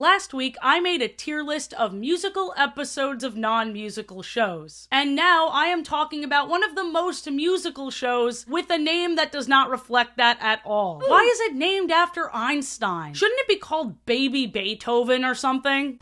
Last week, I made a tier list of musical episodes of non-musical shows. And now I am talking about one of the most musical shows with a name that does not reflect that at all. Why is it named after Einstein? Shouldn't it be called Baby Beethoven or something?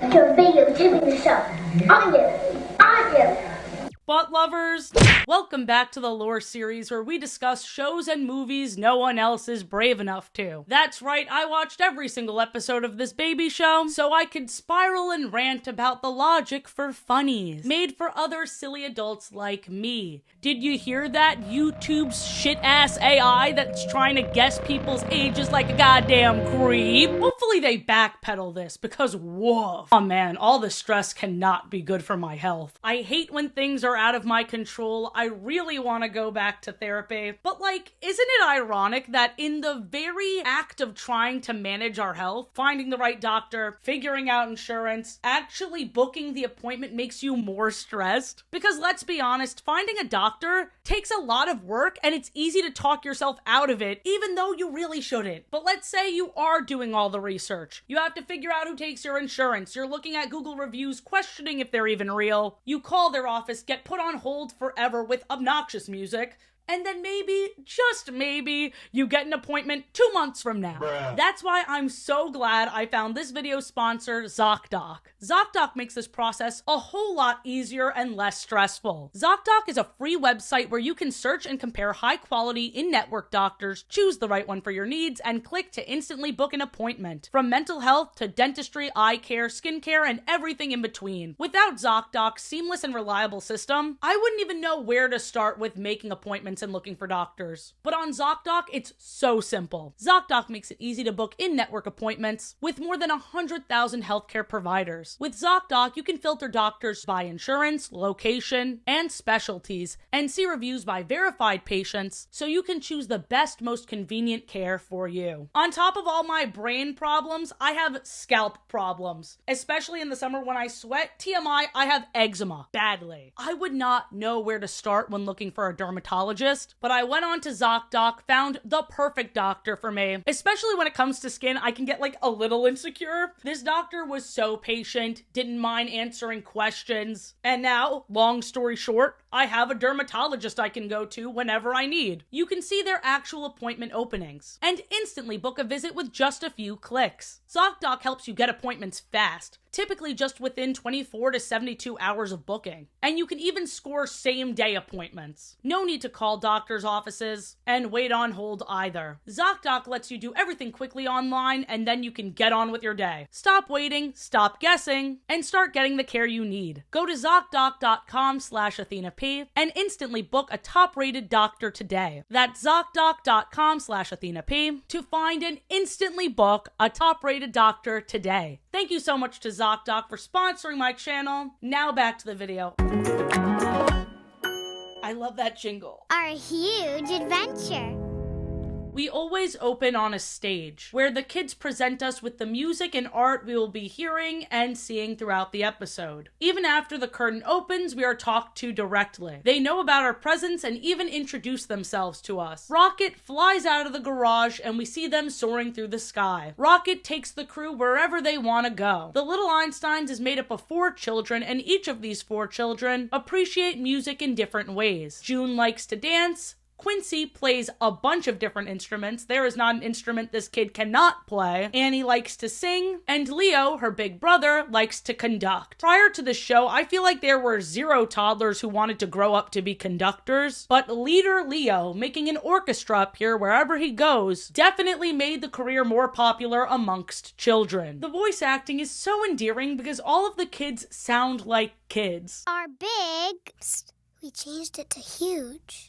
Butt lovers, welcome back to the Lore series where we discuss shows and movies no one else is brave enough to. That's right, I watched every single episode of this baby show so I could spiral and rant about the logic for funnies, made for other silly adults like me. Did you hear that? YouTube's shit-ass AI that's trying to guess people's ages like a goddamn creep? Hopefully they backpedal this because woof. Oh man, all the stress cannot be good for my health. I hate when things are out of my control. I really want to go back to therapy. But like, isn't it ironic that in the very act of trying to manage our health, finding the right doctor, figuring out insurance, actually booking the appointment makes you more stressed? Because let's be honest, finding a doctor takes a lot of work and it's easy to talk yourself out of it, even though you really shouldn't. But let's say you are doing all the research. You have to figure out who takes your insurance. You're looking at Google reviews, questioning if they're even real. You call their office, get put on hold forever with obnoxious music, and then maybe, just maybe, you get an appointment 2 months from now. Bruh. That's why I'm so glad I found this video sponsor, ZocDoc. ZocDoc makes this process a whole lot easier and less stressful. ZocDoc is a free website where you can search and compare high-quality in-network doctors, choose the right one for your needs, and click to instantly book an appointment. From mental health to dentistry, eye care, skincare, and everything in between. Without ZocDoc's seamless and reliable system, I wouldn't even know where to start with making appointments and looking for doctors. But on ZocDoc, it's so simple. ZocDoc makes it easy to book in-network appointments with more than 100,000 healthcare providers. With ZocDoc, you can filter doctors by insurance, location, and specialties, and see reviews by verified patients, so you can choose the best, most convenient care for you. On top of all my brain problems, I have scalp problems. Especially in the summer when I sweat, TMI, I have eczema. Badly. I would not know where to start when looking for a dermatologist, but I went on to ZocDoc, found the perfect doctor for me. Especially when it comes to skin, I can get like a little insecure. This doctor was so patient, didn't mind answering questions, and now, long story short, I have a dermatologist I can go to whenever I need. You can see their actual appointment openings and instantly book a visit with just a few clicks. ZocDoc helps you get appointments fast, typically just within 24 to 72 hours of booking. And you can even score same-day appointments. No need to call doctors' offices and wait on hold either. ZocDoc lets you do everything quickly online, and then you can get on with your day. Stop waiting, stop guessing, and start getting the care you need. Go to ZocDoc.com/AthenaP and instantly book a top-rated doctor today. That's ZocDoc.com/AthenaP to find and instantly book a top-rated doctor today. Thank you so much to ZocDoc for sponsoring my channel. Now back to the video. I love that jingle. Our huge adventure. We always open on a stage where the kids present us with the music and art we will be hearing and seeing throughout the episode. Even after the curtain opens, we are talked to directly. They know about our presence and even introduce themselves to us. Rocket flies out of the garage and we see them soaring through the sky. Rocket takes the crew wherever they want to go. The Little Einsteins is made up of 4 children, and each of these 4 children appreciate music in different ways. June likes to dance. Quincy plays a bunch of different instruments. There is not an instrument this kid cannot play. Annie likes to sing, and Leo, her big brother, likes to conduct. Prior to the show, I feel like there were 0 toddlers who wanted to grow up to be conductors, but leader Leo, making an orchestra appear wherever he goes, definitely made the career more popular amongst children. The voice acting is so endearing because all of the kids sound like kids. Our big... Psst, we changed it to huge.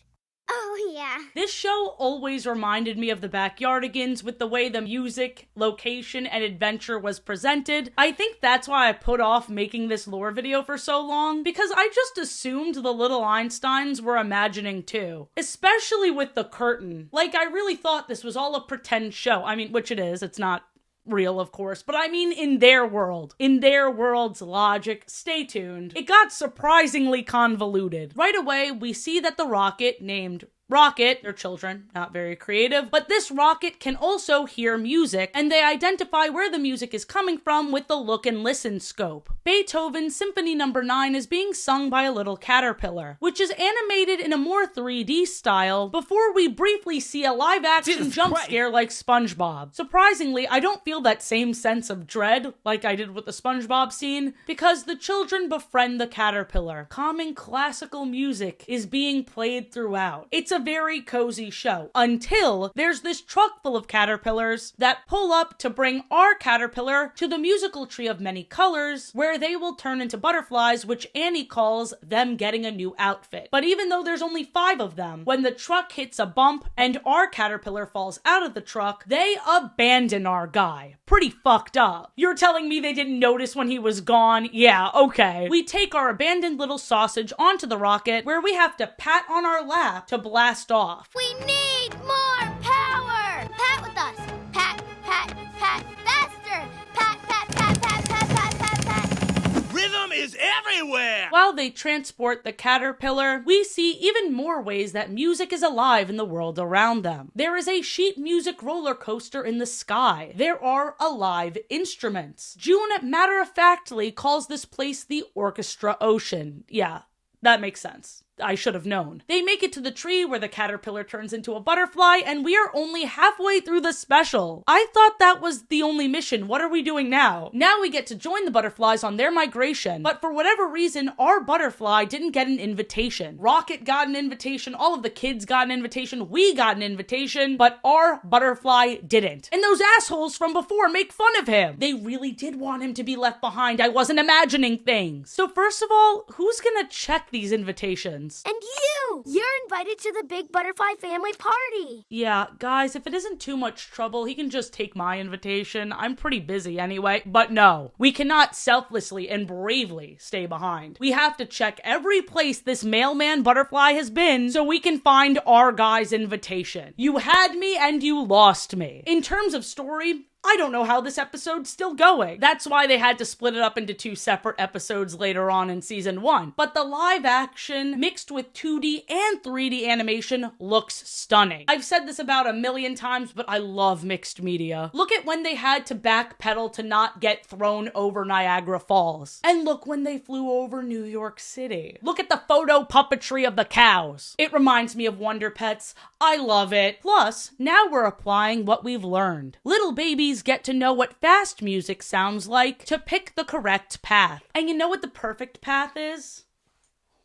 Oh, yeah. This show always reminded me of the Backyardigans with the way the music, location, and adventure was presented. I think that's why I put off making this lore video for so long, because I just assumed the Little Einsteins were imagining too. Especially with the curtain. Like, I really thought this was all a pretend show. I mean, which it is. It's not real, of course, but I mean in their world. In their world's logic. Stay tuned. It got surprisingly convoluted. Right away, we see that the rocket, named rocket, they're children, not very creative, but this rocket can also hear music, and they identify where the music is coming from with the look and listen scope. Beethoven's Symphony No. 9 is being sung by a little caterpillar, which is animated in a more 3D style before we briefly see a live-action jump scare like SpongeBob. Surprisingly, I don't feel that same sense of dread like I did with the SpongeBob scene, because the children befriend the caterpillar. Calming classical music is being played throughout. It's a very cozy show, until there's this truck full of caterpillars that pull up to bring our caterpillar to the musical tree of many colors, where they will turn into butterflies, which Annie calls them getting a new outfit. But even though there's only 5 of them, when the truck hits a bump and our caterpillar falls out of the truck, they abandon our guy. Pretty fucked up. You're telling me they didn't notice when he was gone? Yeah, okay. We take our abandoned little sausage onto the rocket, where we have to pat on our lap to blast off. We need more power! Pat with us. Pat, pat, pat, faster! Pat, pat, pat, pat, pat, pat, pat, pat. Rhythm is everywhere! While they transport the caterpillar, we see even more ways that music is alive in the world around them. There is a sheet music roller coaster in the sky. There are alive instruments. June matter-of-factly calls this place the Orchestra Ocean. Yeah, that makes sense. I should have known. They make it to the tree where the caterpillar turns into a butterfly, and we are only halfway through the special. I thought that was the only mission. What are we doing now? Now we get to join the butterflies on their migration, but for whatever reason, our butterfly didn't get an invitation. Rocket got an invitation, all of the kids got an invitation, we got an invitation, but our butterfly didn't. And those assholes from before make fun of him. They really did want him to be left behind. I wasn't imagining things. So first of all, who's gonna check these invitations? And you! You're invited to the Big Butterfly Family Party! Yeah, guys, if it isn't too much trouble, he can just take my invitation. I'm pretty busy anyway. But no, we cannot selflessly and bravely stay behind. We have to check every place this mailman butterfly has been so we can find our guy's invitation. You had me and you lost me. In terms of story, I don't know how this episode's still going. That's why they had to split it up into 2 separate episodes later on in season 1. But the live action mixed with 2D and 3D animation looks stunning. I've said this about a million times, but I love mixed media. Look at when they had to backpedal to not get thrown over Niagara Falls. And look when they flew over New York City. Look at the photo puppetry of the cows. It reminds me of Wonder Pets. I love it. Plus, now we're applying what we've learned. Little babies get to know what fast music sounds like to pick the correct path. And you know what the perfect path is?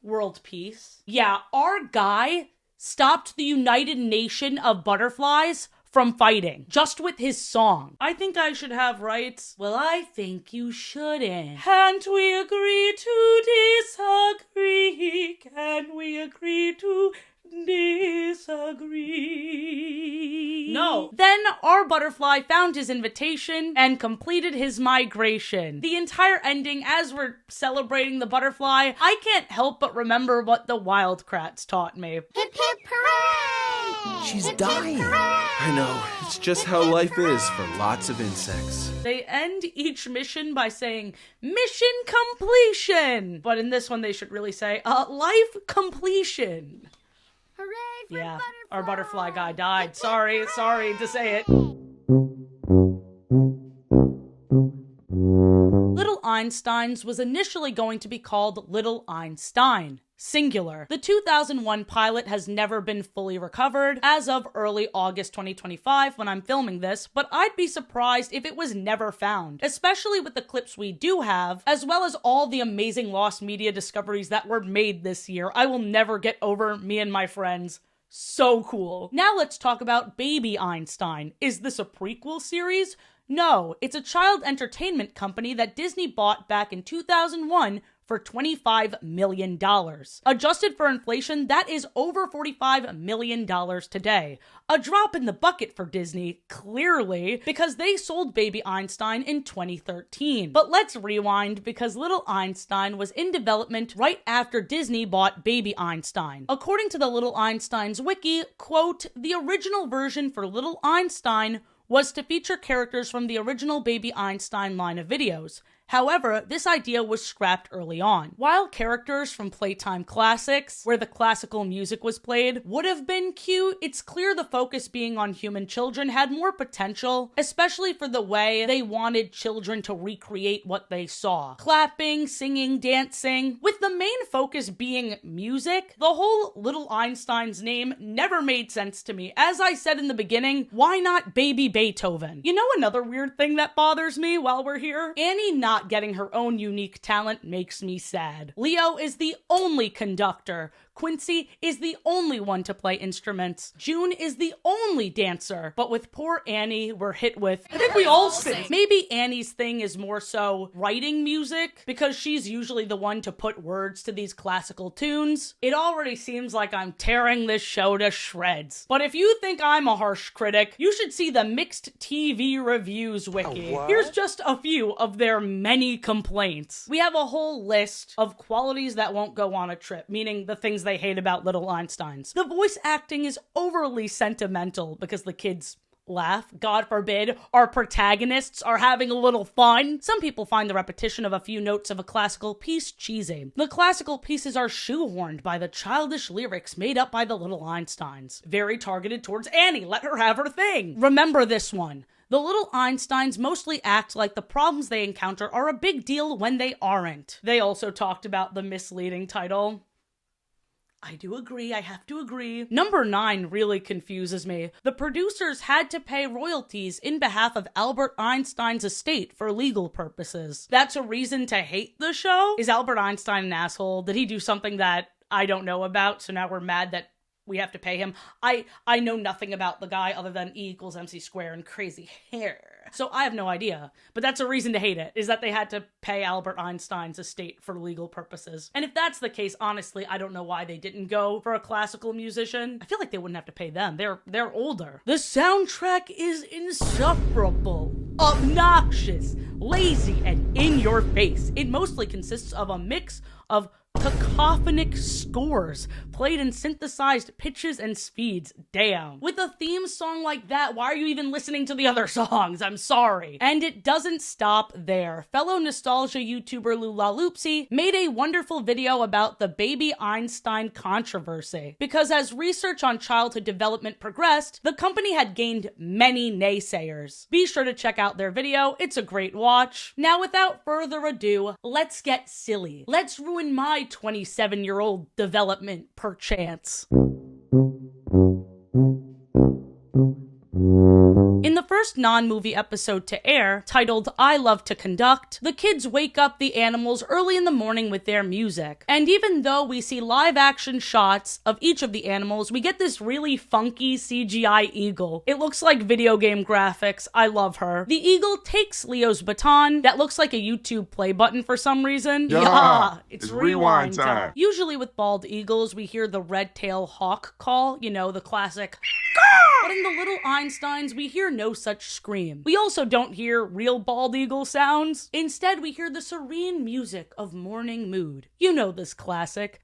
World peace. Yeah, our guy stopped the United Nation of butterflies from fighting, just with his song. I think I should have rights. Well, I think you shouldn't. Can't we agree to disagree? Can we agree to disagree? No. Then our butterfly found his invitation and completed his migration. The entire ending, as we're celebrating the butterfly, I can't help but remember what the Wildcrats taught me. Hip hip hooray! She's Hip, dying. Hip, hooray! I know, it's just how life is for lots of insects. They end each mission by saying, mission completion! But in this one, they should really say, life completion. Hooray for Yeah, butterfly! our butterfly guy died. Sorry to say it. Little Einsteins was initially going to be called Little Einstein, singular. The 2001 pilot has never been fully recovered as of early August 2025 when I'm filming this, but I'd be surprised if it was never found, especially with the clips we do have, as well as all the amazing lost media discoveries that were made this year. I will never get over me and my friends. So cool. Now let's talk about Baby Einstein. Is this a prequel series? No, it's a child entertainment company that Disney bought back in 2001 for $25 million. Adjusted for inflation, that is over $45 million today. A drop in the bucket for Disney, clearly, because they sold Baby Einstein in 2013. But let's rewind, because Little Einstein was in development right after Disney bought Baby Einstein. According to the Little Einsteins wiki, quote, the original version for Little Einstein was to feature characters from the original Baby Einstein line of videos. However, this idea was scrapped early on. While characters from Playtime Classics, where the classical music was played, would have been cute, it's clear the focus being on human children had more potential, especially for the way they wanted children to recreate what they saw. Clapping, singing, dancing, with the main focus being music. The whole Little Einstein's name never made sense to me. As I said in the beginning, why not Baby Beethoven? You know another weird thing that bothers me while we're here? Annie not getting her own unique talent makes me sad. Leo is the only conductor. Quincy is the only one to play instruments. June is the only dancer. But with poor Annie, we're hit with, I think we all sing. Maybe Annie's thing is more so writing music, because she's usually the one to put words to these classical tunes. It already seems like I'm tearing this show to shreds. But if you think I'm a harsh critic, you should see the Mixed TV Reviews wiki. Here's just a few of their many complaints. We have a whole list of qualities that won't go on a trip, meaning the things they hate about Little Einsteins. The voice acting is overly sentimental because the kids laugh. God forbid our protagonists are having a little fun. Some people find the repetition of a few notes of a classical piece cheesy. The classical pieces are shoehorned by the childish lyrics made up by the Little Einsteins. Very targeted towards Annie. Let her have her thing. Remember this one. The Little Einsteins mostly act like the problems they encounter are a big deal when they aren't. They also talked about the misleading title. I do agree, I have to agree. Number 9 really confuses me. The producers had to pay royalties in behalf of Albert Einstein's estate for legal purposes. That's a reason to hate the show? Is Albert Einstein an asshole? Did he do something that I don't know about, so now we're mad that we have to pay him? I know nothing about the guy other than E=mc² and crazy hair. So I have no idea. But that's a reason to hate it, is that they had to pay Albert Einstein's estate for legal purposes. And if that's the case, honestly, I don't know why they didn't go for a classical musician. I feel like they wouldn't have to pay them. They're older. The soundtrack is insufferable, obnoxious, lazy, and in your face. It mostly consists of a mix of cacophonic scores played in synthesized pitches and speeds. Damn. With a theme song like that, why are you even listening to the other songs? I'm sorry. And it doesn't stop there. Fellow nostalgia YouTuber Lulaloopsy made a wonderful video about the Baby Einstein controversy, because as research on childhood development progressed, the company had gained many naysayers. Be sure to check out their video. It's a great watch. Now, without further ado, let's get silly. Let's ruin my 27-year-old development, perchance. In the first non-movie episode to air, titled I Love to Conduct, the kids wake up the animals early in the morning with their music. And even though we see live-action shots of each of the animals, we get this really funky CGI eagle. It looks like video game graphics. I love her. The eagle takes Leo's baton that looks like a YouTube play button for some reason. Yeah, it's rewind time. Usually with bald eagles, we hear the red-tail hawk call, you know, the classic but in the Little Einsteins, we hear no such scream. We also don't hear real bald eagle sounds. Instead, we hear the serene music of morning mood. You know this classic.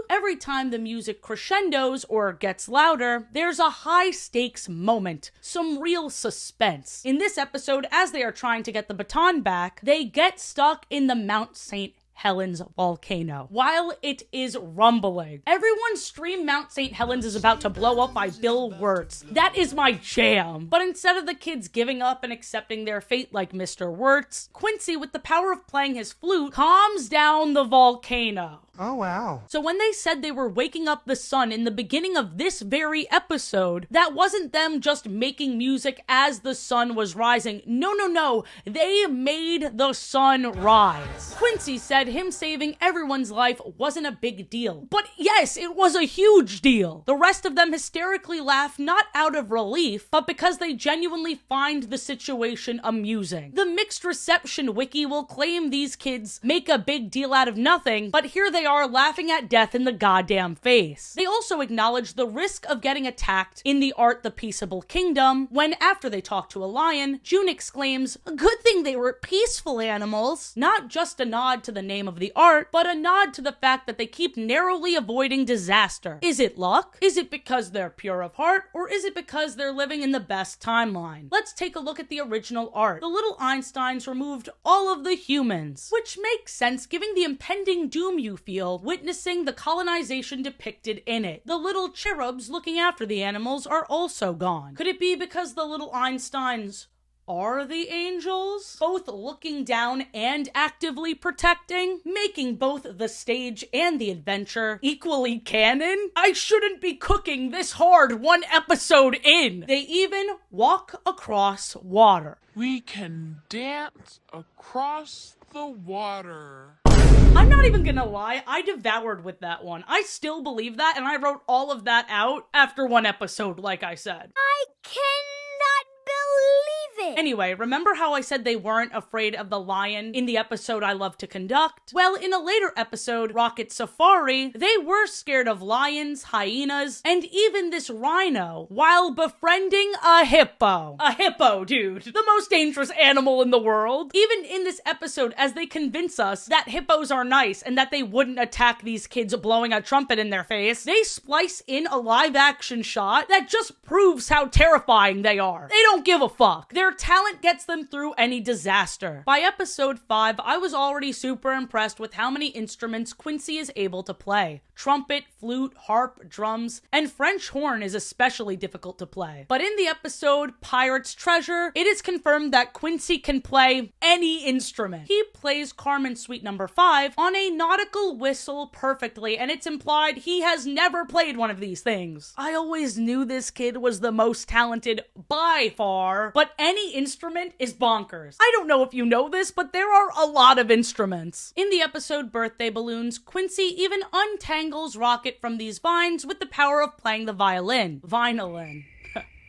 Every time the music crescendos or gets louder, there's a high-stakes moment, some real suspense. In this episode, as they are trying to get the baton back, they get stuck in the Mount St. Helens volcano while it is rumbling. Everyone stream Mount St. Helens is about to blow up by Bill Wirtz. That is my jam. But instead of the kids giving up and accepting their fate like Mr. Wirtz, Quincy, with the power of playing his flute, calms down the volcano. Oh, wow. So when they said they were waking up the sun in the beginning of this very episode, that wasn't them just making music as the sun was rising. No. They made the sun rise. Quincy said him saving everyone's life wasn't a big deal. But yes, it was a huge deal. The rest of them hysterically laugh not out of relief, but because they genuinely find the situation amusing. The mixed reception wiki will claim these kids make a big deal out of nothing, but here they are laughing at death in the goddamn face. They also acknowledge the risk of getting attacked in the Art the Peaceable Kingdom when, after they talk to a lion, June exclaims, "A good thing they were peaceful animals." Not just a nod to the name of the art, but a nod to the fact that they keep narrowly avoiding disaster. Is it luck? Is it because they're pure of heart? Or is it because they're living in the best timeline? Let's take a look at the original art. The little Einsteins removed all of the humans, which makes sense given the impending doom you feel witnessing the colonization depicted in it. The little cherubs looking after the animals are also gone. Could it be because the little Einsteins are the angels, both looking down and actively protecting, making both the stage and the adventure equally canon? I shouldn't be cooking this hard one episode in. They even walk across water. We can dance across the water. I'm not even gonna lie, I devoured with that one. I still believe that, and I wrote all of that out after one episode, like I said. I cannot believe it. Anyway, remember how I said they weren't afraid of the lion in the episode I Love to Conduct? Well, in a later episode, Rocket Safari, they were scared of lions, hyenas, and even this rhino, while befriending a hippo. A hippo, dude. The most dangerous animal in the world. Even in this episode, as they convince us that hippos are nice and that they wouldn't attack these kids blowing a trumpet in their face, they splice in a live-action shot that just proves how terrifying they are. They don't give a fuck. Their talent gets them through any disaster. By episode 5, I was already super impressed with how many instruments Quincy is able to play. Trumpet, flute, harp, drums, and French horn is especially difficult to play. But in the episode Pirate's Treasure, it is confirmed that Quincy can play any instrument. He plays Carmen Suite No. 5 on a nautical whistle perfectly, and it's implied he has never played one of these things. I always knew this kid was the most talented by far, but any instrument is bonkers. I don't know if you know this, but there are a lot of instruments. In the episode Birthday Balloons, Quincy even untangles Rocket from these vines with the power of playing the violin. Vinolin.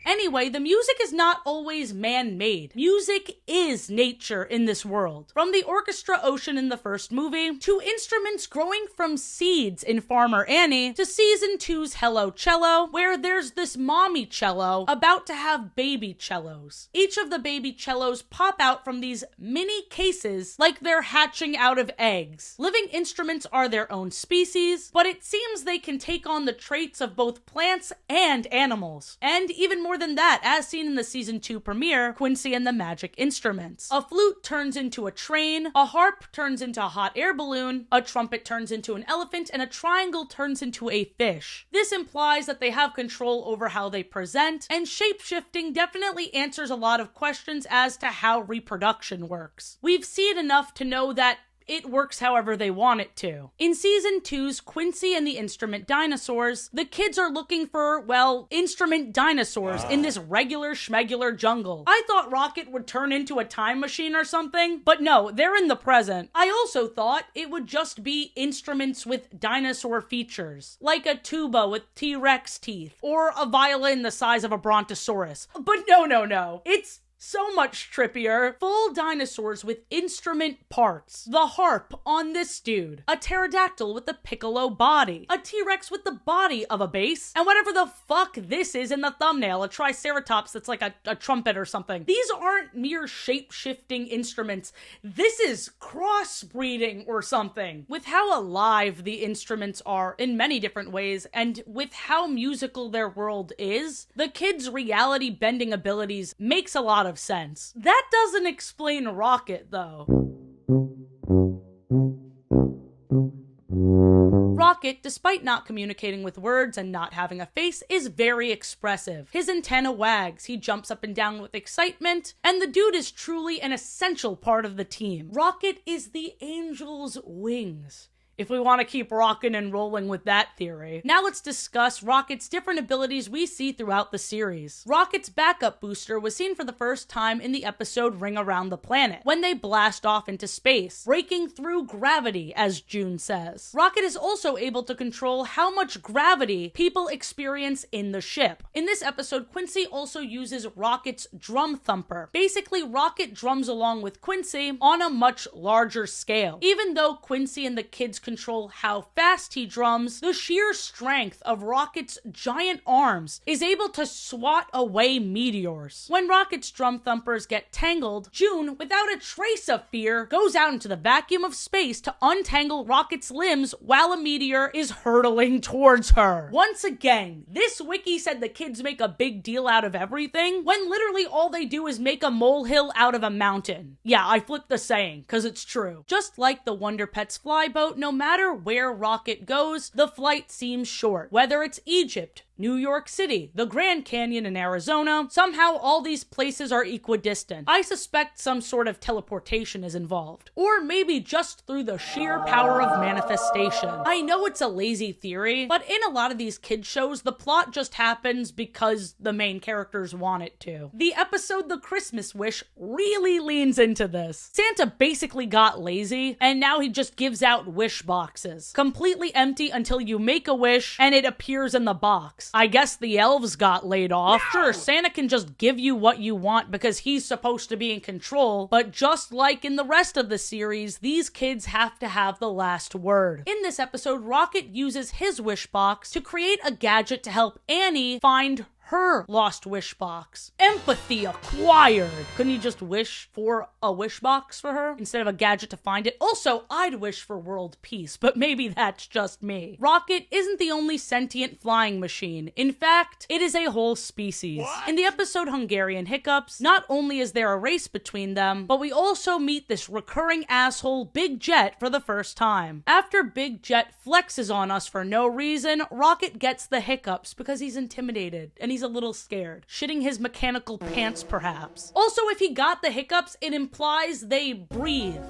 Anyway, the music is not always man-made. Music is nature in this world. From the orchestra ocean in the first movie, to instruments growing from seeds in Farmer Annie, to season 2's Hello Cello, where there's this mommy cello about to have baby cellos. Each of the baby cellos pop out from these mini cases like they're hatching out of eggs. Living instruments are their own species, but it seems they can take on the traits of both plants and animals. And even more than that, as seen in the season 2 premiere, Quincy and the Magic Instruments. A flute turns into a train, a harp turns into a hot air balloon, a trumpet turns into an elephant, and a triangle turns into a fish. This implies that they have control over how they present, and shape-shifting definitely answers a lot of questions as to how reproduction works. We've seen enough to know that it works however they want it to. In season 2's Quincy and the Instrument Dinosaurs, the kids are looking for, well, instrument dinosaurs in this regular schmegular jungle. I thought Rocket would turn into a time machine or something, but no, they're in the present. I also thought it would just be instruments with dinosaur features, like a tuba with T-Rex teeth, or a violin the size of a brontosaurus. But no. It's so much trippier. Full dinosaurs with instrument parts. The harp on this dude. A pterodactyl with the piccolo body. A T-Rex with the body of a bass. And whatever the fuck this is in the thumbnail, a triceratops that's like a trumpet or something. These aren't mere shape-shifting instruments. This is crossbreeding or something. With how alive the instruments are in many different ways, and with how musical their world is, the kids' reality bending abilities makes a lot of sense. That doesn't explain Rocket, though. Rocket, despite not communicating with words and not having a face, is very expressive. His antenna wags, he jumps up and down with excitement, and the dude is truly an essential part of the team. Rocket is the angel's wings, if we want to keep rocking and rolling with that theory. Now let's discuss Rocket's different abilities we see throughout the series. Rocket's backup booster was seen for the first time in the episode Ring Around the Planet, when they blast off into space, breaking through gravity, as June says. Rocket is also able to control how much gravity people experience in the ship. In this episode, Quincy also uses Rocket's drum thumper. Basically, Rocket drums along with Quincy on a much larger scale. Even though Quincy and the kids control how fast he drums, the sheer strength of Rocket's giant arms is able to swat away meteors. When Rocket's drum thumpers get tangled, June, without a trace of fear, goes out into the vacuum of space to untangle Rocket's limbs while a meteor is hurtling towards her. Once again, this wiki said the kids make a big deal out of everything, when literally all they do is make a molehill out of a mountain. Yeah, I flipped the saying, cause it's true. Just like the Wonder Pets flyboat, no matter where Rocket goes, the flight seems short. Whether it's Egypt, New York City, the Grand Canyon in Arizona, somehow all these places are equidistant. I suspect some sort of teleportation is involved. Or maybe just through the sheer power of manifestation. I know it's a lazy theory, but in a lot of these kids shows, the plot just happens because the main characters want it to. The episode The Christmas Wish really leans into this. Santa basically got lazy, and now he just gives out wish boxes. Completely empty until you make a wish, and it appears in the box. I guess the elves got laid off. Sure, Santa can just give you what you want because he's supposed to be in control, but just like in the rest of the series, these kids have to have the last word. In this episode, Rocket uses his wish box to create a gadget to help Annie find her lost wish box. Empathy acquired. Couldn't you just wish for a wish box for her instead of a gadget to find it? Also, I'd wish for world peace, but maybe that's just me. Rocket isn't the only sentient flying machine. In fact, it is a whole species. In the episode Hungarian Hiccups, not only is there a race between them, but we also meet this recurring asshole Big Jet for the first time. After Big Jet flexes on us for no reason, Rocket gets the hiccups because he's intimidated and he's a little scared. Shitting his mechanical pants, perhaps. Also, if he got the hiccups, it implies they breathe.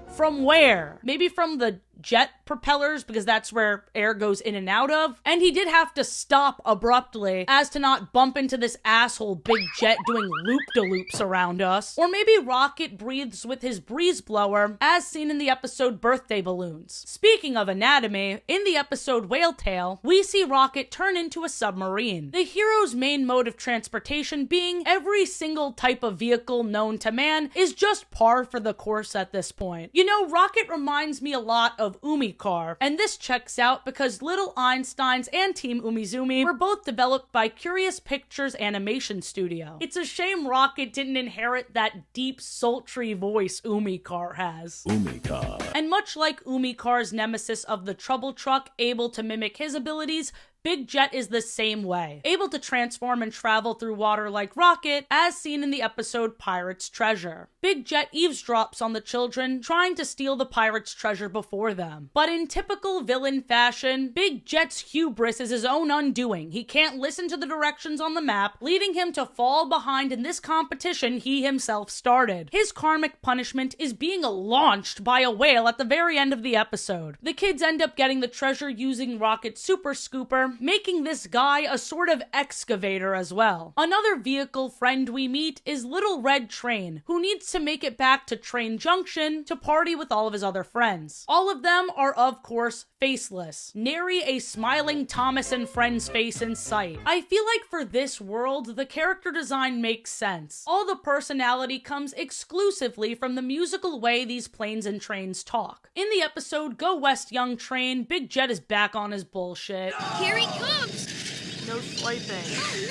From where? Maybe from the jet propellers, because that's where air goes in and out of. And he did have to stop abruptly as to not bump into this asshole Big Jet doing loop-de-loops around us. Or maybe Rocket breathes with his breeze blower, as seen in the episode Birthday Balloons. Speaking of anatomy, in the episode Whale Tail, we see Rocket turn into a submarine. The hero's main mode of transportation being every single type of vehicle known to man is just par for the course at this point. You know, Rocket reminds me a lot of Umikar, and this checks out because Little Einsteins and Team Umizoomi were both developed by Curious Pictures Animation Studio. It's a shame Rocket didn't inherit that deep, sultry voice Umikar has. Umikar. And much like Umikar's nemesis of the Trouble Truck, able to mimic his abilities, Big Jet is the same way, able to transform and travel through water like Rocket, as seen in the episode Pirate's Treasure. Big Jet eavesdrops on the children, trying to steal the pirate's treasure before them. But in typical villain fashion, Big Jet's hubris is his own undoing. He can't listen to the directions on the map, leading him to fall behind in this competition he himself started. His karmic punishment is being launched by a whale at the very end of the episode. The kids end up getting the treasure using Rocket's Super Scooper, making this guy a sort of excavator as well. Another vehicle friend we meet is Little Red Train, who needs to make it back to Train Junction to party with all of his other friends. All of them are, of course, faceless. Nary a smiling Thomas and Friends face in sight. I feel like for this world, the character design makes sense. All the personality comes exclusively from the musical way these planes and trains talk. In the episode Go West Young Train, Big Jet is back on his bullshit. Here he comes! No swiping.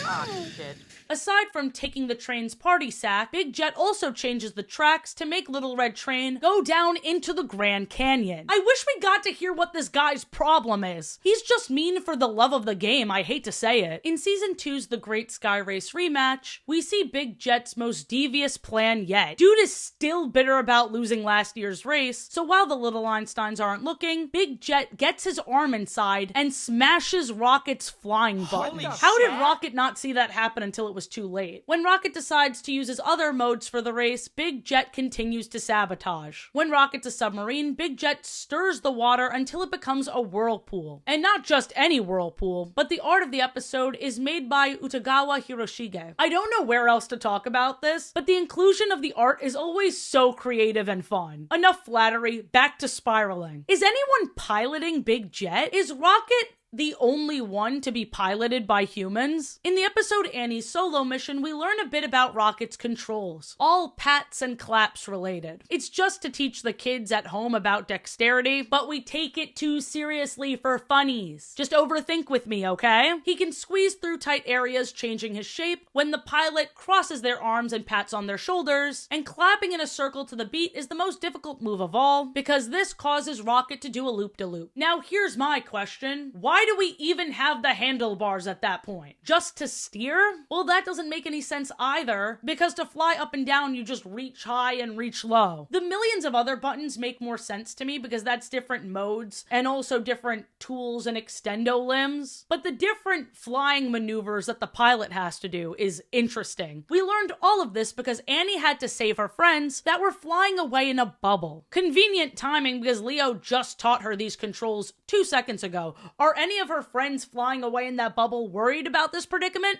Oh, no. Shit. Aside from taking the train's party sack, Big Jet also changes the tracks to make Little Red Train go down into the Grand Canyon. I wish we got to hear what this guy's problem is. He's just mean for the love of the game, I hate to say it. In Season 2's The Great Sky Race rematch, we see Big Jet's most devious plan yet. Dude is still bitter about losing last year's race, so while the Little Einsteins aren't looking, Big Jet gets his arm inside and smashes Rocket's flying button. How did Rocket not see that happen until it was too late? When Rocket decides to use his other modes for the race, Big Jet continues to sabotage. When Rocket's a submarine, Big Jet stirs the water until it becomes a whirlpool. And not just any whirlpool, but the art of the episode is made by Utagawa Hiroshige. I don't know where else to talk about this, but the inclusion of the art is always so creative and fun. Enough flattery, back to spiraling. Is anyone piloting Big Jet? Is Rocket the only one to be piloted by humans? In the episode Annie's Solo Mission, we learn a bit about Rocket's controls, all pats and claps related. It's just to teach the kids at home about dexterity, but we take it too seriously for funnies. Just overthink with me, okay? He can squeeze through tight areas, changing his shape when the pilot crosses their arms and pats on their shoulders, and clapping in a circle to the beat is the most difficult move of all, because this causes Rocket to do a loop-de-loop. Now here's my question. Why do we even have the handlebars at that point? Just to steer? Well, that doesn't make any sense either, because to fly up and down you just reach high and reach low. The millions of other buttons make more sense to me because that's different modes and also different tools and extendo limbs. But the different flying maneuvers that the pilot has to do is interesting. We learned all of this because Annie had to save her friends that were flying away in a bubble. Convenient timing because Leo just taught her these controls 2 seconds ago. Are any of her friends flying away in that bubble worried about this predicament?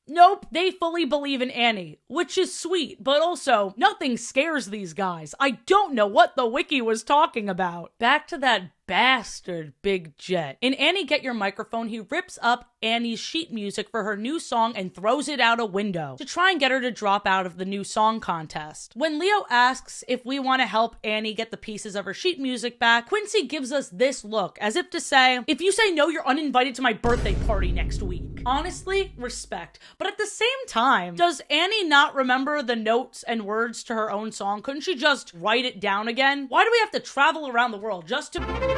Nope, they fully believe in Annie, which is sweet, but also, nothing scares these guys. I don't know what the wiki was talking about. Back to that bastard Big Jet. In Annie Get Your Microphone, he rips up Annie's sheet music for her new song and throws it out a window to try and get her to drop out of the new song contest. When Leo asks if we want to help Annie get the pieces of her sheet music back, Quincy gives us this look, as if to say, if you say no, you're uninvited to my birthday party next week. Honestly, respect. But at the same time, does Annie not remember the notes and words to her own song? Couldn't she just write it down again? Why do we have to travel around the world just to...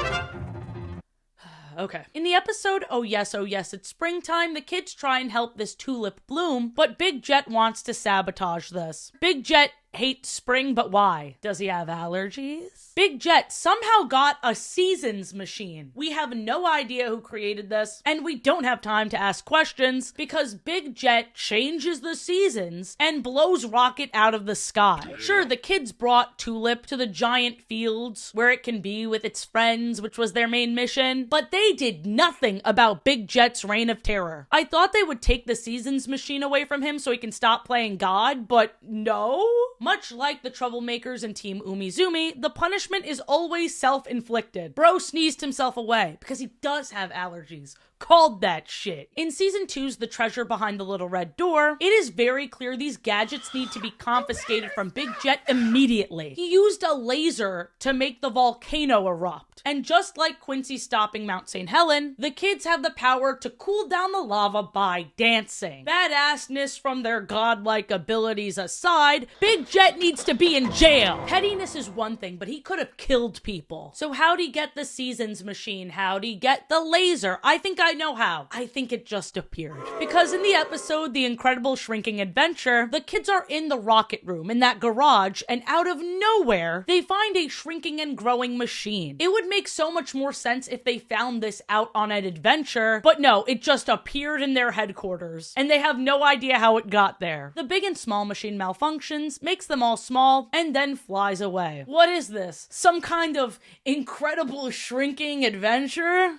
Okay. In the episode, Oh Yes, It's Springtime, the kids try and help this tulip bloom, but Big Jet wants to sabotage this. Big Jet hates spring, but why? Does he have allergies? Big Jet somehow got a seasons machine. We have no idea who created this, and we don't have time to ask questions because Big Jet changes the seasons and blows Rocket out of the sky. Sure, the kids brought Tulip to the giant fields where it can be with its friends, which was their main mission, but they did nothing about Big Jet's reign of terror. I thought they would take the seasons machine away from him so he can stop playing God, but no? Much like the troublemakers in Team Umizoomi, the punishment is always self-inflicted. Bro sneezed himself away because he does have allergies. Called that shit. In Season 2's The Treasure Behind the Little Red Door, it is very clear these gadgets need to be confiscated from Big Jet immediately. He used a laser to make the volcano erupt. And just like Quincy stopping Mount St. Helen, the kids have the power to cool down the lava by dancing. Badassness from their godlike abilities aside, Big Jet needs to be in jail. Pettiness is one thing, but he could have killed people. So how'd he get the seasons machine? How'd he get the laser? I think I know how. I think it just appeared. Because in the episode, The Incredible Shrinking Adventure, the kids are in the rocket room in that garage, and out of nowhere, they find a shrinking and growing machine. It would make so much more sense if they found this out on an adventure, but no, it just appeared in their headquarters, and they have no idea how it got there. The big and small machine malfunctions, makes them all small, and then flies away. What is this? Some kind of incredible shrinking adventure?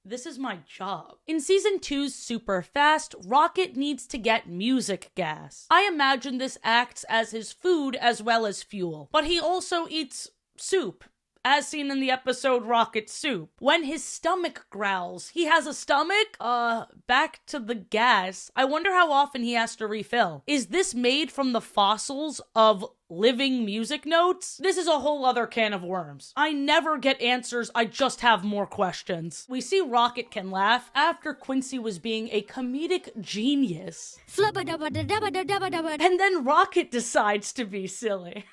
This is my job. In Season 2's Super Fast, Rocket needs to get music gas. I imagine this acts as his food as well as fuel, but he also eats soup, as seen in the episode Rocket Soup. When his stomach growls, he has a stomach? Back to the gas. I wonder how often he has to refill. Is this made from the fossils of living music notes? This is a whole other can of worms. I never get answers, I just have more questions. We see Rocket can laugh after Quincy was being a comedic genius. And then Rocket decides to be silly.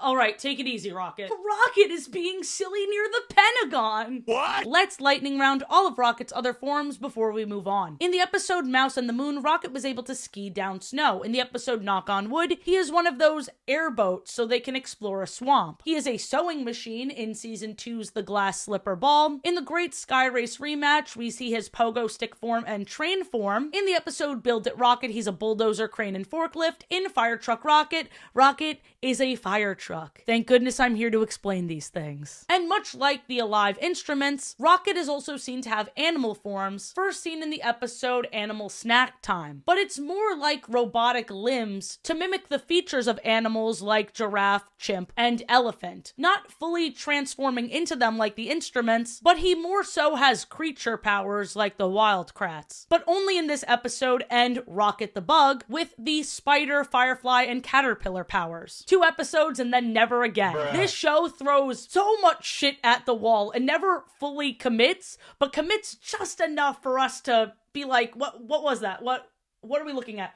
Alright, take it easy, Rocket. Rocket is being silly near the Pentagon! What? Let's lightning round all of Rocket's other forms before we move on. In the episode Mouse and the Moon, Rocket was able to ski down snow. In the episode Knock on Wood, he is one of those airboats so they can explore a swamp. He is a sewing machine in Season 2's The Glass Slipper Ball. In the Great Sky Race rematch, we see his pogo stick form and train form. In the episode Build It Rocket, he's a bulldozer, crane, and forklift. In Fire Truck Rocket, Rocket is a fire truck. Thank goodness I'm here to explain these things. And much like the Alive Instruments, Rocket is also seen to have animal forms, first seen in the episode Animal Snack Time. But it's more like robotic limbs to mimic the features of animals animals like giraffe, chimp, and elephant, not fully transforming into them like the instruments, but he more so has creature powers like the Wildcrats. But only in this episode and Rocket the Bug with the spider, firefly, and caterpillar powers. 2 episodes and then never again. This show throws so much shit at the wall and never fully commits, but commits just enough for us to be like, what was that? What are we looking at?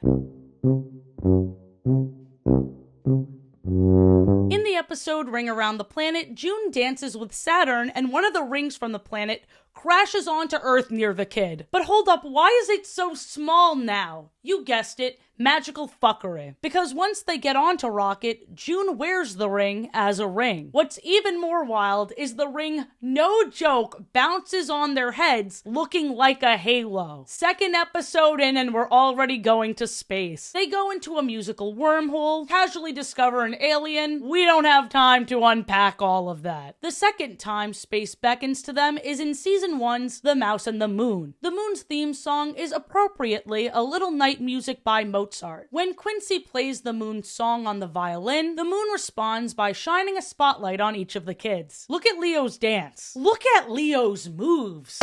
In the episode Ring Around the Planet, June dances with Saturn and one of the rings from the planet crashes onto Earth near the kid. But hold up, why is it so small now? You guessed it, magical fuckery. Because once they get onto Rocket, June wears the ring as a ring. What's even more wild is the ring, no joke, bounces on their heads looking like a halo. 2nd episode in and we're already going to space. They go into a musical wormhole, casually discover an alien. We don't have time to unpack all of that. The second time space beckons to them is in season 1's The Mouse and the Moon. The Moon's theme song is appropriately A Little Night Music by Mozart. When Quincy plays the Moon's song on the violin, the Moon responds by shining a spotlight on each of the kids. Look at Leo's dance. Look at Leo's moves.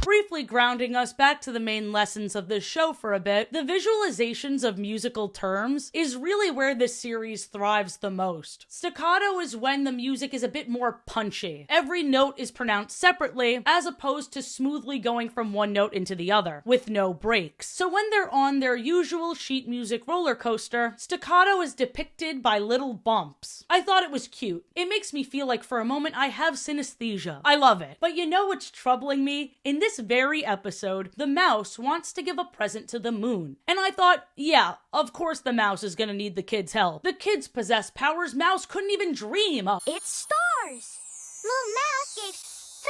Briefly grounding us back to the main lessons of this show for a bit, the visualizations of musical terms is really where this series thrives the most. Staccato is when the music is a bit more punchy. Every note is pronounced separately, as opposed to smoothly going from one note into the other, with no breaks. So when they're on their usual sheet music roller coaster, staccato is depicted by little bumps. I thought it was cute. It makes me feel like for a moment I have synesthesia. I love it. But you know what's troubling me? In this very episode, the mouse wants to give a present to the moon. And I thought, yeah, of course the mouse is gonna need the kids' help. The kids possess powers Mouse couldn't even dream of. It's stars. Little mouse gave stars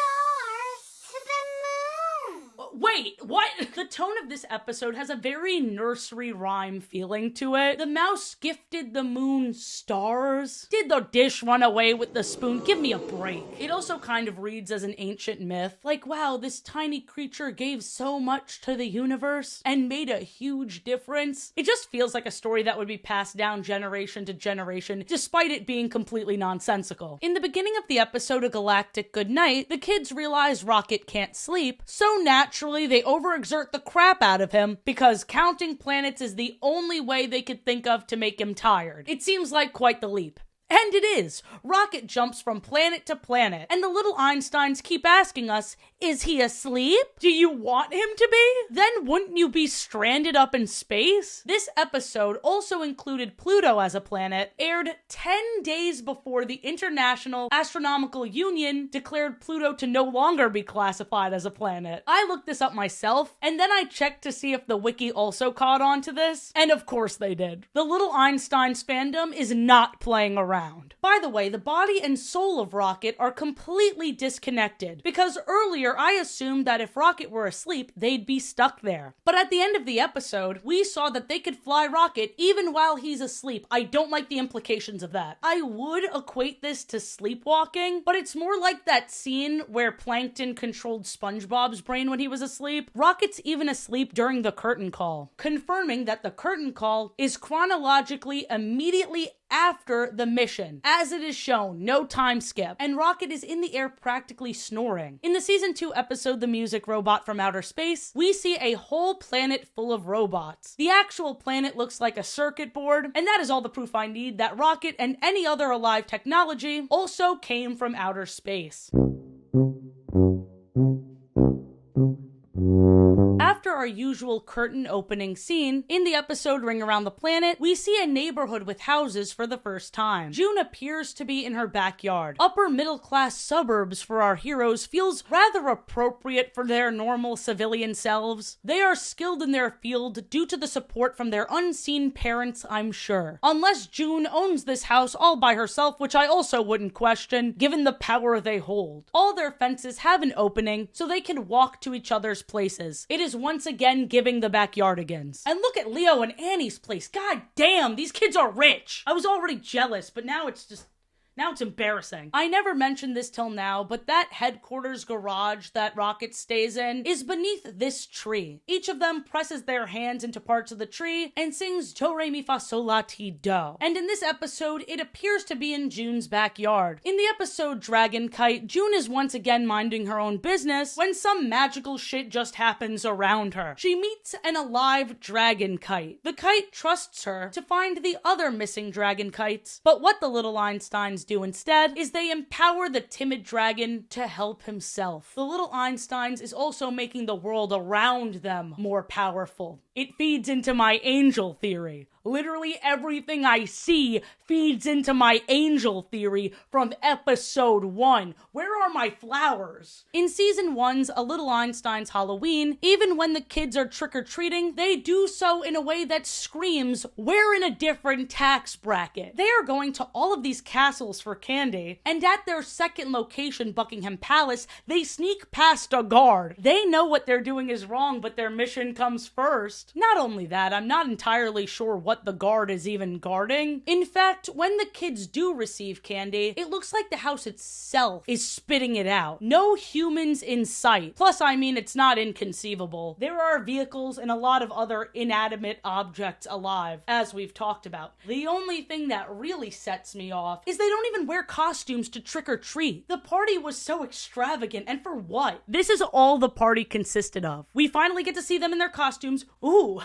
to the moon. Wait, what? The tone of this episode has a very nursery rhyme feeling to it. The mouse gifted the moon stars. Did the dish run away with the spoon? Give me a break. It also kind of reads as an ancient myth. Like, wow, this tiny creature gave so much to the universe and made a huge difference. It just feels like a story that would be passed down generation to generation, despite it being completely nonsensical. In the beginning of the episode, A Galactic Goodnight, the kids realize Rocket can't sleep, so naturally they overexert the crap out of him because counting planets is the only way they could think of to make him tired. It seems like quite the leap. And it is. Rocket jumps from planet to planet, and the little Einsteins keep asking us, is he asleep? Do you want him to be? Then wouldn't you be stranded up in space? This episode also included Pluto as a planet, aired 10 days before the International Astronomical Union declared Pluto to no longer be classified as a planet. I looked this up myself, and then I checked to see if the wiki also caught on to this, and of course they did. The little Einsteins fandom is not playing around. By the way, the body and soul of Rocket are completely disconnected, because earlier I assumed that if Rocket were asleep, they'd be stuck there. But at the end of the episode, we saw that they could fly Rocket even while he's asleep. I don't like the implications of that. I would equate this to sleepwalking, but it's more like that scene where Plankton controlled SpongeBob's brain when he was asleep. Rocket's even asleep during the curtain call, confirming that the curtain call is chronologically immediately after the mission, as it is shown, no time skip, and Rocket is in the air practically snoring. In the season 2 episode, The Music Robot from Outer Space, we see a whole planet full of robots. The actual planet looks like a circuit board, and that is all the proof I need that Rocket and any other alive technology also came from outer space. After our usual curtain opening scene, in the episode Ring Around the Planet, we see a neighborhood with houses for the first time. June appears to be in her backyard. Upper middle class suburbs for our heroes feels rather appropriate for their normal civilian selves. They are skilled in their field due to the support from their unseen parents, I'm sure. Unless June owns this house all by herself, which I also wouldn't question, given the power they hold. All their fences have an opening so they can walk to each other's places. It is once again giving the backyardigans. And look at Leo and Annie's place. God damn, these kids are rich. I was already jealous, but now it's Now it's embarrassing. I never mentioned this till now, but that headquarters garage that Rocket stays in is beneath this tree. Each of them presses their hands into parts of the tree and sings do, re, mi, fa, sol, la, ti, do. And in this episode, it appears to be in June's backyard. In the episode Dragon Kite, June is once again minding her own business when some magical shit just happens around her. She meets an alive dragon kite. The kite trusts her to find the other missing dragon kites, but what the little Einsteins do instead is they empower the timid dragon to help himself. The little Einsteins is also making the world around them more powerful. It feeds into my angel theory. Literally everything I see feeds into my angel theory from episode 1. Where are my flowers? In season 1's A Little Einstein's Halloween, even when the kids are trick-or-treating, they do so in a way that screams, we're in a different tax bracket. They are going to all of these castles for candy, and at their second location, Buckingham Palace, they sneak past a guard. They know what they're doing is wrong, but their mission comes first. Not only that, I'm not entirely sure what the guard is even guarding. In fact, when the kids do receive candy, it looks like the house itself is spitting it out. No humans in sight. Plus, I mean, it's not inconceivable. There are vehicles and a lot of other inanimate objects alive, as we've talked about. The only thing that really sets me off is they don't even wear costumes to trick or treat. The party was so extravagant, and for what? This is all the party consisted of. We finally get to see them in their costumes. Ooh,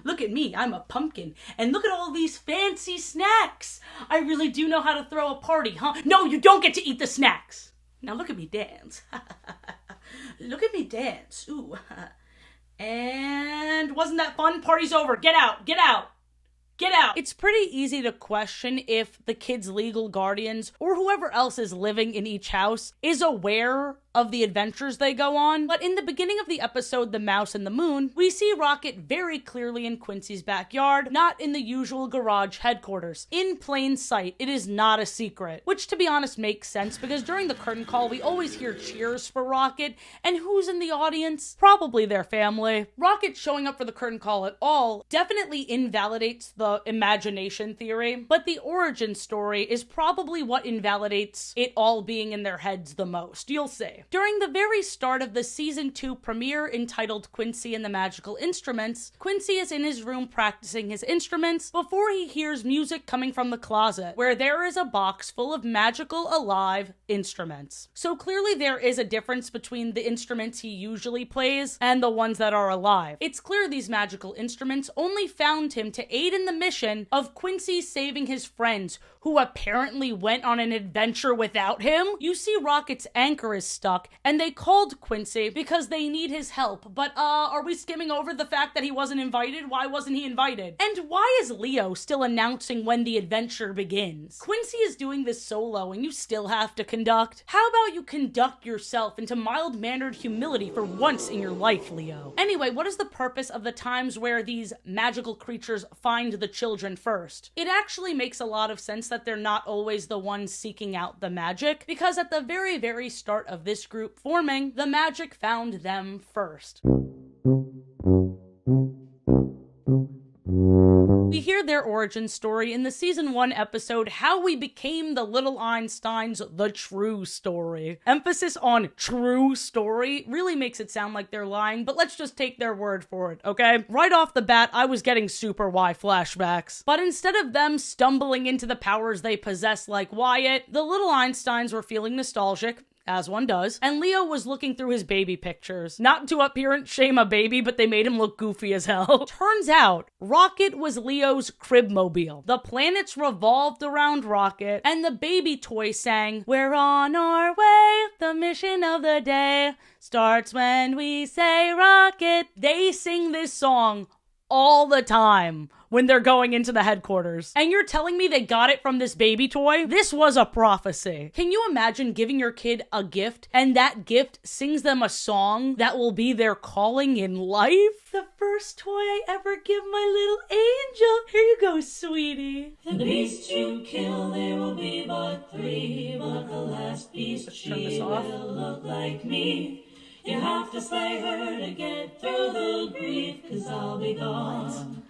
look at me, I'm a pumpkin. And look at all these fancy snacks. I really do know how to throw a party, huh? No, you don't get to eat the snacks. Now look at me dance. Look at me dance. Ooh. And wasn't that fun? Party's over. Get out. Get out. Get out! It's pretty easy to question if the kids' legal guardians or whoever else is living in each house is aware of the adventures they go on, but in the beginning of the episode The Mouse and the Moon, we see Rocket very clearly in Quincy's backyard, not in the usual garage headquarters. In plain sight, it is not a secret, which to be honest makes sense because during the curtain call we always hear cheers for Rocket, and who's in the audience? Probably their family. Rocket showing up for the curtain call at all definitely invalidates the imagination theory, but the origin story is probably what invalidates it all being in their heads the most. You'll see. During the very start of the season 2 premiere entitled Quincy and the Magical Instruments, Quincy is in his room practicing his instruments before he hears music coming from the closet, where there is a box full of magical, alive instruments. So clearly there is a difference between the instruments he usually plays and the ones that are alive. It's clear these magical instruments only found him to aid in the mission of Quincy saving his friends, who apparently went on an adventure without him. You see Rocket's anchor is stuck, and they called Quincy because they need his help. But, are we skimming over the fact that he wasn't invited? Why wasn't he invited? And why is Leo still announcing when the adventure begins? Quincy is doing this solo, and you still have to conduct. How about you conduct yourself into mild-mannered humility for once in your life, Leo? Anyway, what is the purpose of the times where these magical creatures find the children first? It actually makes a lot of sense that they're not always the ones seeking out the magic, because at the very, very start of this group forming, the magic found them first. We hear their origin story in the season 1 episode, How We Became the Little Einsteins, the True Story. Emphasis on true story really makes it sound like they're lying, but let's just take their word for it, okay? Right off the bat, I was getting super Y flashbacks. But instead of them stumbling into the powers they possess like Wyatt, the little Einsteins were feeling nostalgic, as one does, and Leo was looking through his baby pictures. Not to appearance shame a baby, but they made him look goofy as hell. Turns out, Rocket was Leo's cribmobile. The planets revolved around Rocket, and the baby toy sang, "We're on our way, the mission of the day starts when we say rocket." They sing this song all the time when they're going into the headquarters. And you're telling me they got it from this baby toy? This was a prophecy. Can you imagine giving your kid a gift and that gift sings them a song that will be their calling in life? The first toy I ever give my little angel. Here you go, sweetie. The beasts you kill, there will be but 3, but the last beast she will look like me. You have to slay her to get through the grief, 'cause I'll be gone.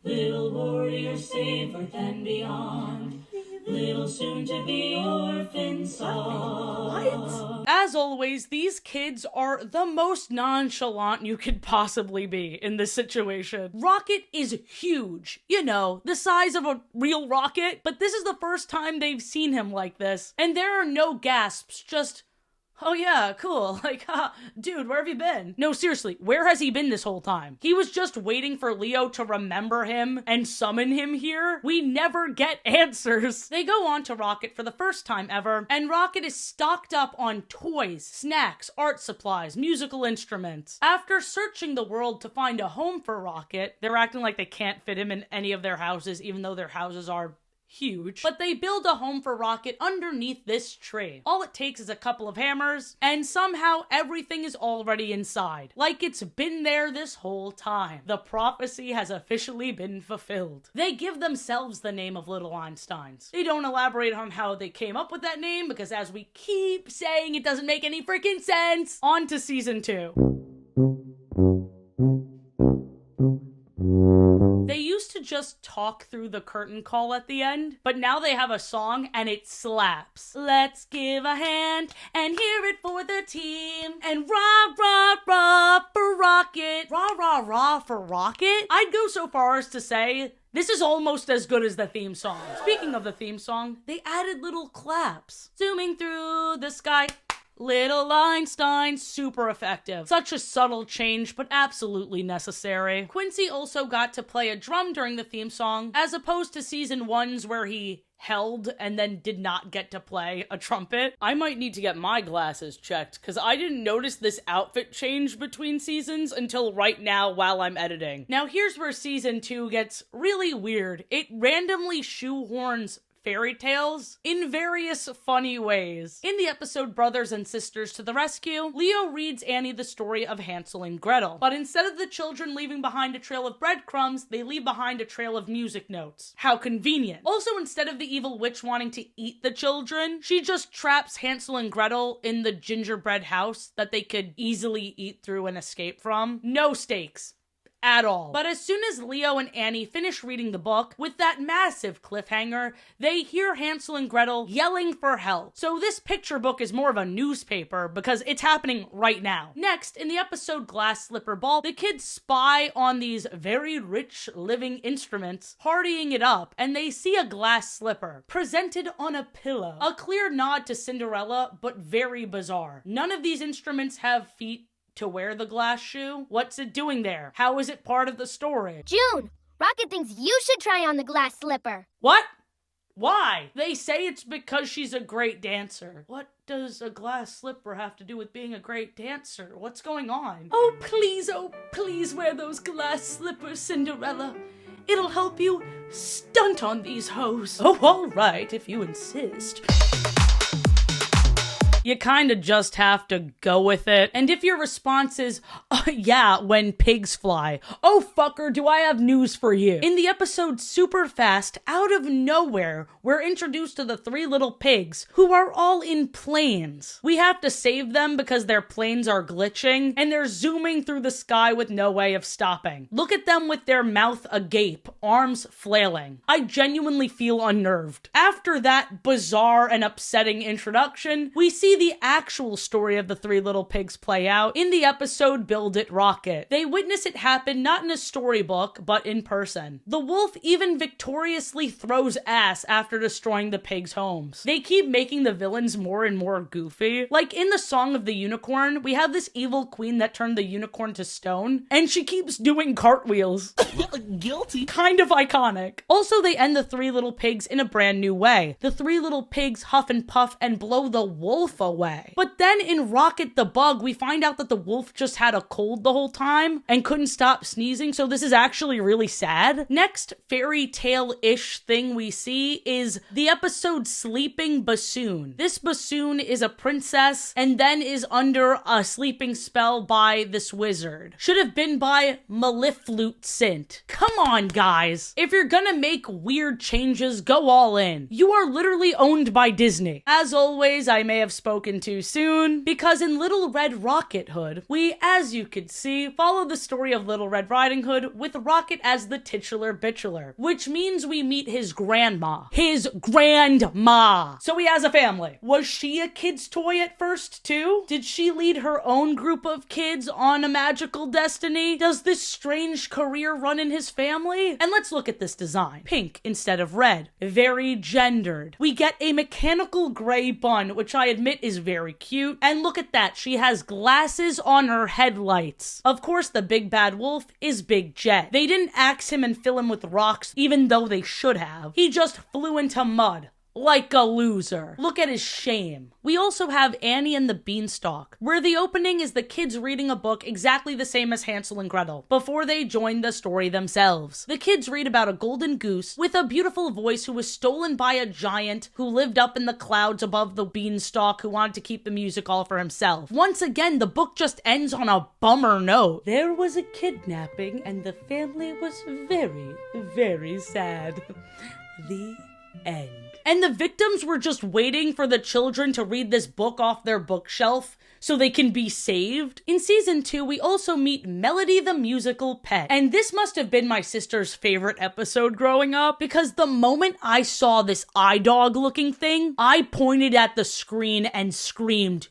Little warrior, save earth and beyond. little soon-to-be orphan song. What? As always, these kids are the most nonchalant you could possibly be in this situation. Rocket is huge. You know, the size of a real rocket, but this is the first time they've seen him like this. And there are no gasps, just, oh yeah, cool. Like, dude, where have you been? No, seriously, where has he been this whole time? He was just waiting for Leo to remember him and summon him here. We never get answers. They go on to Rocket for the first time ever, and Rocket is stocked up on toys, snacks, art supplies, musical instruments. After searching the world to find a home for Rocket, they're acting like they can't fit him in any of their houses, even though their houses are huge, but they build a home for Rocket underneath this tree. All it takes is a couple of hammers, and somehow everything is already inside, like it's been there this whole time. The prophecy has officially been fulfilled. They give themselves the name of Little Einsteins. They don't elaborate on how they came up with that name, because as we keep saying, it doesn't make any freaking sense. On to season 2. They used to just talk through the curtain call at the end, but now they have a song and it slaps. Let's give a hand and hear it for the team. And rah, rah, rah for Rocket. Rah, rah, rah for Rocket? I'd go so far as to say this is almost as good as the theme song. Speaking of the theme song, they added little claps. Zooming through the sky. Little Einstein, super effective. Such a subtle change, but absolutely necessary. Quincy also got to play a drum during the theme song, as opposed to season 1's where he held and then did not get to play a trumpet. I might need to get my glasses checked, because I didn't notice this outfit change between seasons until right now while I'm editing. Now here's where season 2 gets really weird. It randomly shoehorns fairy tales in various funny ways. In the episode Brothers and Sisters to the Rescue, Leo reads Annie the story of Hansel and Gretel, but instead of the children leaving behind a trail of breadcrumbs, they leave behind a trail of music notes. How convenient. Also, instead of the evil witch wanting to eat the children, she just traps Hansel and Gretel in the gingerbread house that they could easily eat through and escape from. No stakes at all. But as soon as Leo and Annie finish reading the book, with that massive cliffhanger, they hear Hansel and Gretel yelling for help. So this picture book is more of a newspaper because it's happening right now. Next, in the episode Glass Slipper Ball, the kids spy on these very rich living instruments, partying it up, and they see a glass slipper presented on a pillow. A clear nod to Cinderella, but very bizarre. None of these instruments have feet to wear the glass shoe. What's it doing there? How is it part of the story? June, Rocket thinks you should try on the glass slipper. What? Why? They say it's because she's a great dancer. What does a glass slipper have to do with being a great dancer? What's going on? Oh, please wear those glass slippers, Cinderella. It'll help you stunt on these hoes. Oh, all right, if you insist. You kinda just have to go with it. And if your response is, oh, yeah, when pigs fly, oh fucker, do I have news for you. In the episode Super Fast, out of nowhere, we're introduced to the 3 little pigs, who are all in planes. We have to save them because their planes are glitching, and they're zooming through the sky with no way of stopping. Look at them with their mouth agape, arms flailing. I genuinely feel unnerved. After that bizarre and upsetting introduction, we see the actual story of the 3 little pigs play out in the episode Build It Rocket. They witness it happen not in a storybook, but in person. The wolf even victoriously throws ass after destroying the pigs' homes. They keep making the villains more and more goofy. Like in the Song of the Unicorn, we have this evil queen that turned the unicorn to stone, and she keeps doing cartwheels. Guilty. Kind of iconic. Also, they end the 3 little pigs in a brand new way. The 3 little pigs huff and puff and blow the wolf away. But then in Rocket the Bug, we find out that the wolf just had a cold the whole time and couldn't stop sneezing, so this is actually really sad. Next fairy tale-ish thing we see is the episode Sleeping Bassoon. This bassoon is a princess and then is under a sleeping spell by this wizard. Should have been by Maliflucent. Come on, guys. If you're gonna make weird changes, go all in. You are literally owned by Disney. As always, I may have spoken spoken to soon, because in Little Red Rocket Hood, we, as you could see, follow the story of Little Red Riding Hood with Rocket as the titular bitchular, which means we meet his grandma. His grandma! So he has a family. Was she a kid's toy at first, too? Did she lead her own group of kids on a magical destiny? Does this strange career run in his family? And let's look at this design. Pink instead of red. Very gendered. We get a mechanical gray bun, which I admit is very cute. And look at that, she has glasses on her headlights. Of course, the big bad wolf is Big Jet. They didn't axe him and fill him with rocks, even though they should have. He just flew into mud. Like a loser. Look at his shame. We also have Annie and the Beanstalk, where the opening is the kids reading a book exactly the same as Hansel and Gretel, before they join the story themselves. The kids read about a golden goose with a beautiful voice who was stolen by a giant who lived up in the clouds above the beanstalk who wanted to keep the music all for himself. Once again, the book just ends on a bummer note. There was a kidnapping and the family was very, very sad. The end. And the victims were just waiting for the children to read this book off their bookshelf so they can be saved. In season 2, we also meet Melody the musical pet. And this must have been my sister's favorite episode growing up, because the moment I saw this eye dog looking thing, I pointed at the screen and screamed,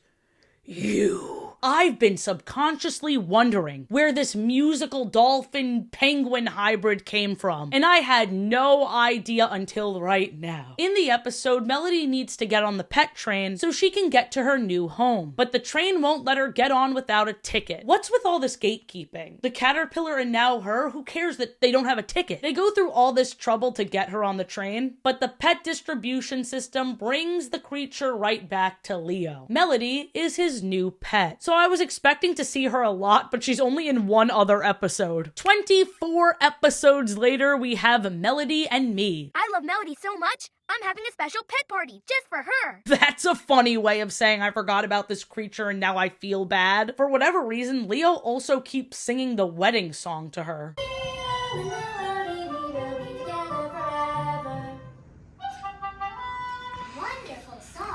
"You." I've been subconsciously wondering where this musical dolphin-penguin hybrid came from, and I had no idea until right now. In the episode, Melody needs to get on the pet train so she can get to her new home, but the train won't let her get on without a ticket. What's with all this gatekeeping? The caterpillar and now her, who cares that they don't have a ticket? They go through all this trouble to get her on the train, but the pet distribution system brings the creature right back to Leo. Melody is his new pet. So I was expecting to see her a lot, but she's only in one other episode. 24 episodes later, we have Melody and me. I love Melody so much, I'm having a special pet party just for her. That's a funny way of saying I forgot about this creature and now I feel bad. For whatever reason, Leo also keeps singing the wedding song to her.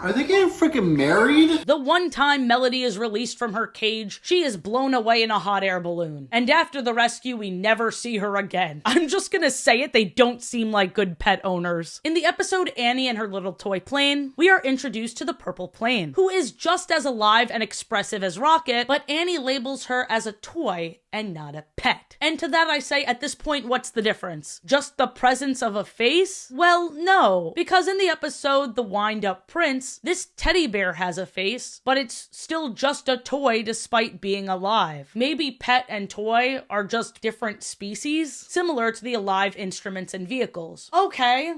Are they getting freaking married? The one time Melody is released from her cage, she is blown away in a hot air balloon. And after the rescue, we never see her again. I'm just gonna say it, they don't seem like good pet owners. In the episode Annie and Her Little Toy Plane, we are introduced to the Purple Plane, who is just as alive and expressive as Rocket, but Annie labels her as a toy and not a pet. And to that I say, at this point, what's the difference? Just the presence of a face? Well, no, because in the episode The Wind-Up Prince, this teddy bear has a face, but it's still just a toy despite being alive. Maybe pet and toy are just different species, similar to the alive instruments and vehicles. Okay.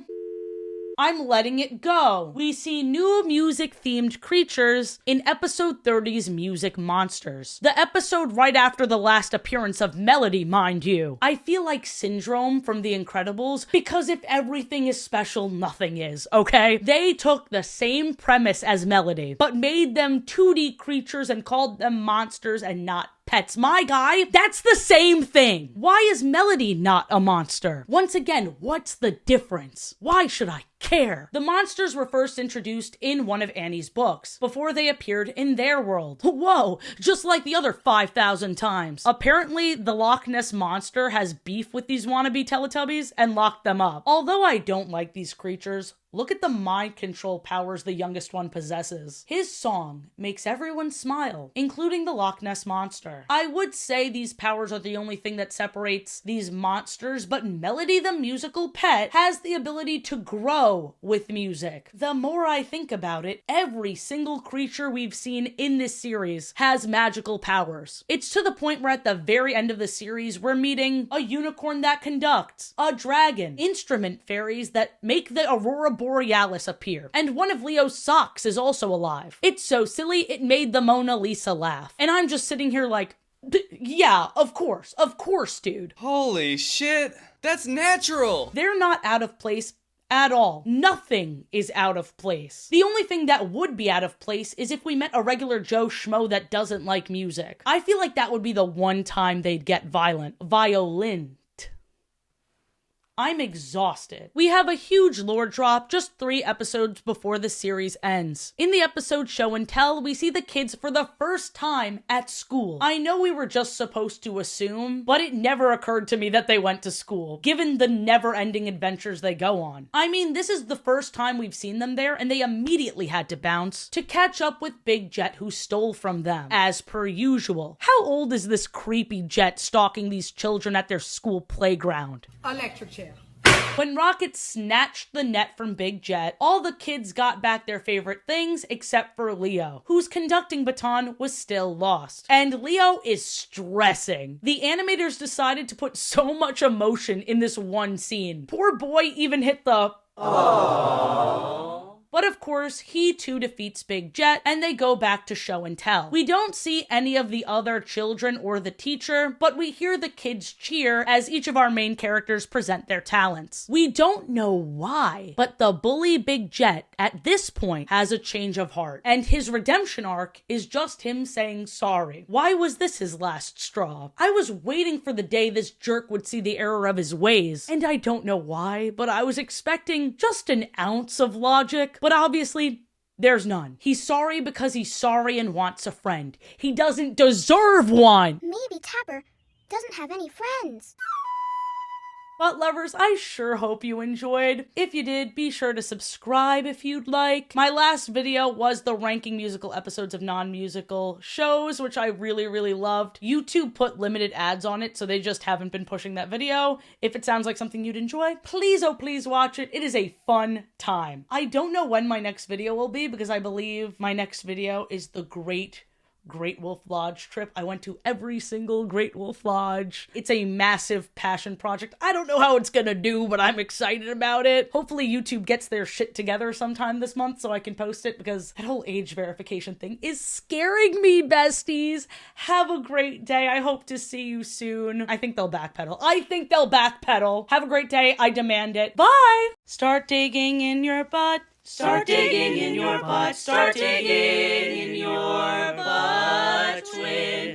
I'm letting it go. We see new music-themed creatures in episode 30's Music Monsters. The episode right after the last appearance of Melody, mind you. I feel like Syndrome from The Incredibles, because if everything is special, nothing is, okay? They took the same premise as Melody, but made them 2D creatures and called them monsters and not pets. My guy, that's the same thing. Why is Melody not a monster? Once again, what's the difference? Why should I care? The monsters were first introduced in one of Annie's books, before they appeared in their world. Whoa, just like the other 5,000 times. Apparently, the Loch Ness Monster has beef with these wannabe Teletubbies and locked them up. Although I don't like these creatures, look at the mind control powers the youngest one possesses. His song makes everyone smile, including the Loch Ness Monster. I would say these powers are the only thing that separates these monsters, but Melody the musical pet has the ability to grow with music. The more I think about it, every single creature we've seen in this series has magical powers. It's to the point where at the very end of the series, we're meeting a unicorn that conducts, a dragon, instrument fairies that make the Aurora Borealis appear, and one of Leo's socks is also alive. It's so silly, it made the Mona Lisa laugh. And I'm just sitting here like, yeah, of course, dude. Holy shit, that's natural! They're not out of place at all. Nothing is out of place. The only thing that would be out of place is if we met a regular Joe Schmo that doesn't like music. I feel like that would be the one time they'd get violent. Violent. I'm exhausted. We have a huge lore drop just 3 episodes before the series ends. In the episode Show and Tell, we see the kids for the first time at school. I know we were just supposed to assume, but it never occurred to me that they went to school, given the never-ending adventures they go on. I mean, this is the first time we've seen them there, and they immediately had to bounce to catch up with Big Jet, who stole from them, as per usual. How old is this creepy Jet stalking these children at their school playground? Electric chair. When Rocket snatched the net from Big Jet, all the kids got back their favorite things except for Leo, whose conducting baton was still lost. And Leo is stressing. The animators decided to put so much emotion in this one scene. Poor boy even hit the aww. But of course, he too defeats Big Jet, and they go back to Show and Tell. We don't see any of the other children or the teacher, but we hear the kids cheer as each of our main characters present their talents. We don't know why, but the bully Big Jet at this point has a change of heart, and his redemption arc is just him saying sorry. Why was this his last straw? I was waiting for the day this jerk would see the error of his ways, and I don't know why, but I was expecting just an ounce of logic. But obviously, there's none. He's sorry because he's sorry and wants a friend. He doesn't deserve one! Maybe Tapper doesn't have any friends. But lovers, I sure hope you enjoyed. If you did, be sure to subscribe if you'd like. My last video was the ranking musical episodes of non-musical shows, which I really loved. YouTube put limited ads on it, so they just haven't been pushing that video. If it sounds like something you'd enjoy, please, oh please watch it. It is a fun time. I don't know when my next video will be because I believe my next video is the Great Wolf Lodge trip. I went to every single Great Wolf Lodge. It's a massive passion project. I don't know how it's gonna do, but I'm excited about it. Hopefully YouTube gets their shit together sometime this month so I can post it, because that whole age verification thing is scaring me, besties. Have a great day. I hope to see you soon. I think they'll backpedal. Have a great day. I demand it. Bye! Start digging in your butt. Start digging in your butt. Start digging in your butt.